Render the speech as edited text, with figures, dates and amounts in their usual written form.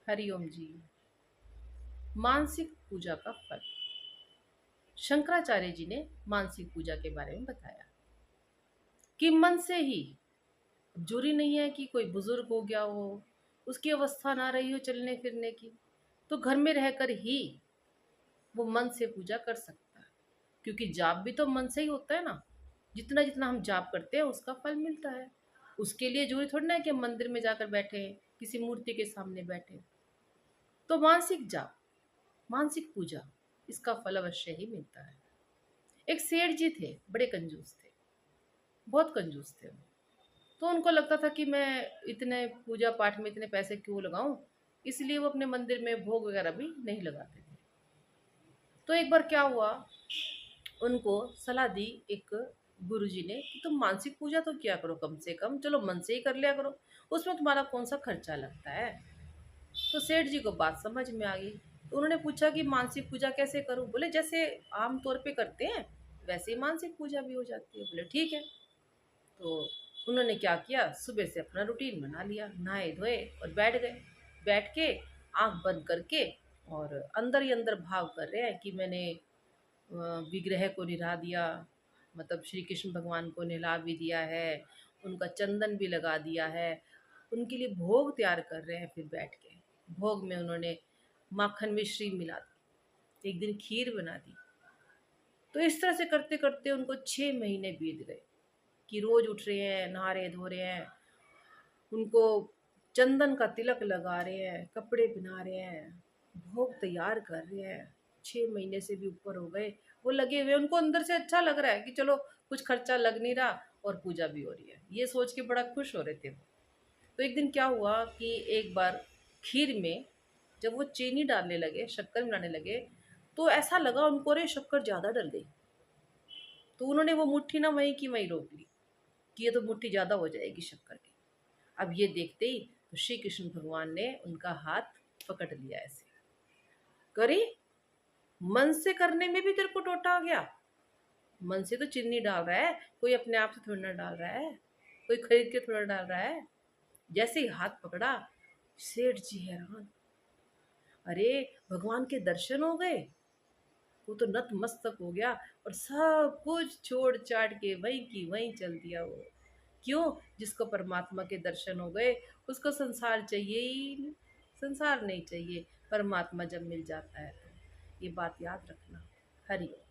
हरिओम जी। मानसिक पूजा का फल। शंकराचार्य जी ने मानसिक पूजा के बारे में बताया कि मन से ही, जरूरी नहीं है कि कोई बुजुर्ग हो गया हो, उसकी अवस्था ना रही हो चलने फिरने की, तो घर में रहकर ही वो मन से पूजा कर सकता है। क्योंकि जाप भी तो मन से ही होता है ना। जितना जितना हम जाप करते हैं उसका फल मिलता है। उसके लिए जरूरी थोड़ी ना है कि हम मंदिर में जाकर बैठे, किसी मूर्ति के सामने बैठे। तो मानसिक जाप, मानसिक पूजा, इसका फल अवश्य ही मिलता है। एक सेठ जी थे, बड़े कंजूस थे, बहुत कंजूस थे। तो उनको लगता था कि मैं इतने पूजा पाठ में इतने पैसे क्यों लगाऊं, इसलिए वो अपने मंदिर में भोग वगैरह भी नहीं लगाते थे। तो एक बार क्या हुआ, उनको सलाह दी एक गुरुजी ने कि तुम मानसिक पूजा तो किया करो, कम से कम चलो मन से ही कर लिया करो, उसमें तुम्हारा कौन सा खर्चा लगता है। तो सेठ जी को बात समझ में आ गई। तो उन्होंने पूछा कि मानसिक पूजा कैसे करूं। बोले जैसे आम तौर पे करते हैं वैसे ही मानसिक पूजा भी हो जाती है। बोले ठीक है। तो उन्होंने क्या किया, सुबह से अपना रूटीन बना लिया, नहाए धोए और बैठ गए। बैठ के आंख बंद करके और अंदर ही अंदर भाव कर रहे हैं कि मैंने विग्रह को निभा दिया, मतलब श्री कृष्ण भगवान को नहला भी दिया है, उनका चंदन भी लगा दिया है, उनके लिए भोग तैयार कर रहे हैं। फिर बैठ के भोग में उन्होंने माखन मिश्री मिला दी, एक दिन खीर बना दी। तो इस तरह से करते करते उनको 6 महीने बीत गए कि रोज उठ रहे हैं, नहा रहे धो रहे हैं, उनको चंदन का तिलक लगा रहे हैं, कपड़े पहना रहे हैं, भोग तैयार कर रहे हैं। 6 महीने से भी ऊपर हो गए, वो लगे हुए। उनको अंदर से अच्छा लग रहा है कि चलो कुछ खर्चा लग नहीं रहा और पूजा भी हो रही है, ये सोच के बड़ा खुश हो रहे थे वो। तो एक दिन क्या हुआ कि एक बार खीर में जब वो चीनी डालने लगे, शक्कर मिलाने लगे, तो ऐसा लगा उनको अरे शक्कर ज़्यादा डल गई। तो उन्होंने वो मुट्ठी ना वहीं की वहीं रोक ली कि ये तो मुट्ठी ज़्यादा हो जाएगी शक्कर की। अब ये देखते ही तो श्री कृष्ण भगवान ने उनका हाथ पकड़ लिया ऐसे, करे मन से करने में भी तेरे को टोटा आ गया। मन से तो चीनी डाल रहा है, कोई अपने आप से थोड़ा ना डाल रहा है, कोई खरीद के थोड़ा डाल रहा है। जैसे ही हाथ पकड़ा, सेठ जी हैरान, अरे भगवान के दर्शन हो गए। वो तो नतमस्तक हो गया और सब कुछ छोड़ छाड़ के वहीं की वहीं चल दिया वो। क्यों? जिसको परमात्मा के दर्शन हो गए उसको संसार चाहिए ही नहीं। संसार नहीं चाहिए, परमात्मा जब मिल जाता है तो। ये बात याद रखना। हरि ओम।